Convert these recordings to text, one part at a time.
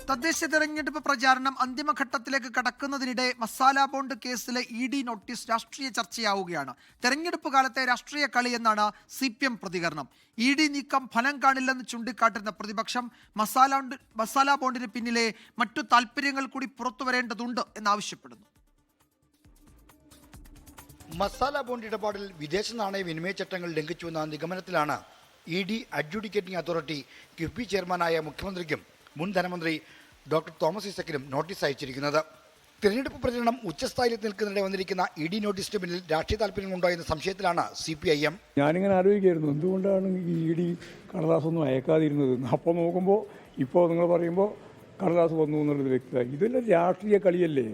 തദ്ദേശ തെരഞ്ഞെടുപ്പ് പ്രചാരണം അന്തിമഘട്ടത്തിലേക്ക് കടക്കുന്നതിനിടെ മസാല ബോണ്ട് കേസിലെ ഇഡി നോട്ടീസ് രാഷ്ട്രീയ ചർച്ചയാവുകയാണ്. തെരഞ്ഞെടുപ്പ് കാലത്തെ രാഷ്ട്രീയ കളി എന്നാണ് CPM പ്രതികരണം. ഇഡി നീക്കം ഫലം കാണില്ലെന്ന് ചൂണ്ടിക്കാട്ടുന്ന പ്രതിപക്ഷം മസാല ബോണ്ടിന് പിന്നിലെ മറ്റു താല്പര്യങ്ങൾ കൂടി പുറത്തുവരേണ്ടതുണ്ട് എന്നാവശ്യപ്പെടുന്നു. മസാല ബോണ്ട് ഇടപാടിൽ വിദേശ നാണയ വിനിമയ ചട്ടങ്ങൾ ലംഘിച്ചുവെന്ന നിഗമനത്തിലാണ് ഇഡി അഡ്ജുഡിക്കേറ്റിംഗ് അതോറിറ്റി കിഫ്ബി ചെയർമാനായ മുഖ്യമന്ത്രിക്കും മുൻ ധനമന്ത്രി ഡോക്ടർ തോമസ് ഐസക്കിനും നോട്ടീസ് അയച്ചിരിക്കുന്നത്. തിരഞ്ഞെടുപ്പ് പ്രചരണം ഉച്ചസ്ഥായിയിൽ നിൽക്കുന്നതിനിടെ വന്നിരിക്കുന്ന ഇഡി നോട്ടീസിന് പിന്നിൽ രാഷ്ട്രീയ താല്പര്യങ്ങളുണ്ടോ എന്ന സംശയത്തിലാണ് CPIM. ഞാനിങ്ങനെ ആലോചിക്കായിരുന്നു എന്തുകൊണ്ടാണ് ഈ ഇഡി കടലാസൊന്നും അയക്കാതിരുന്നത്. അപ്പോൾ നോക്കുമ്പോൾ ഇപ്പോൾ നിങ്ങൾ പറയുമ്പോൾ കടലാസ് വന്നു എന്നുള്ളത് വ്യക്തമായി. ഇതെല്ലാം രാഷ്ട്രീയ കളിയല്ലേ,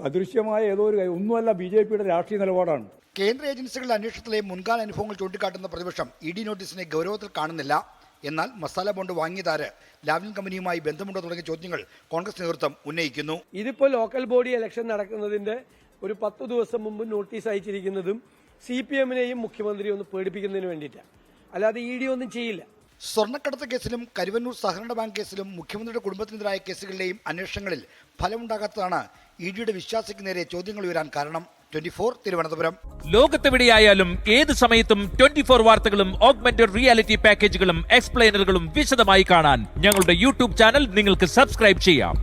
അദൃശ്യമായ ഏതോ ഒരു ഒന്നുമല്ല, BJPയുടെ രാഷ്ട്രീയ നിലപാടാണ്. കേന്ദ്ര ഏജൻസികളുടെ അന്വേഷണത്തിലെ മുൻകാല അനുഭവങ്ങൾ ചൂണ്ടിക്കാട്ടുന്ന പ്രതിപക്ഷം ഇഡി നോട്ടീസിനെ ഗൗരവത്തിൽ കാണുന്നില്ല. എന്നാൽ മസാല ബോണ്ട് വാങ്ങിയതാര്, ലാവ്ലിൻ കമ്പനിയുമായി ബന്ധമുണ്ടോ തുടങ്ങിയ ചോദ്യങ്ങൾ കോൺഗ്രസ് നേതൃത്വം ഉന്നയിക്കുന്നു. ഇതിപ്പോൾ ലോക്കൽ ബോഡി ഇലക്ഷൻ നടക്കുന്നതിന്റെ ഒരു 10 ദിവസം മുമ്പ് നോട്ടീസ് അയച്ചിരിക്കുന്നതും CPMനെയും മുഖ്യമന്ത്രി ഒന്ന് പേടിപ്പിക്കുന്നതിന് വേണ്ടിയിട്ടാണ്, അല്ലാതെ ഇഡി ഒന്നും ചെയ്യില്ല. സ്വർണ്ണക്കടത്ത് കേസിലും കരുവന്നൂർ സഹകരണ ബാങ്ക് കേസിലും മുഖ്യമന്ത്രിയുടെ കുടുംബത്തിനെതിരായ കേസുകളിലെയും അന്വേഷണങ്ങളിൽ ഫലമുണ്ടാകാത്തതാണ് ഇഡിയുടെ വിശ്വാസിക്ക് നേരെ ചോദ്യങ്ങൾ ഉയരാൻ കാരണം. 24 തിരുവനന്തപുരം. ലോകത്തെവിടെയായാലും ഏത് സമയത്തും 24 വാർത്തകളും ഓഗ്മെന്റഡ് റിയാലിറ്റി പാക്കേജുകളും എക്സ്പ്ലെയിനറുകളും വിശദമായി കാണാൻ ഞങ്ങളുടെ YouTube ചാനൽ നിങ്ങൾക്ക് സബ്സ്ക്രൈബ് ചെയ്യാം.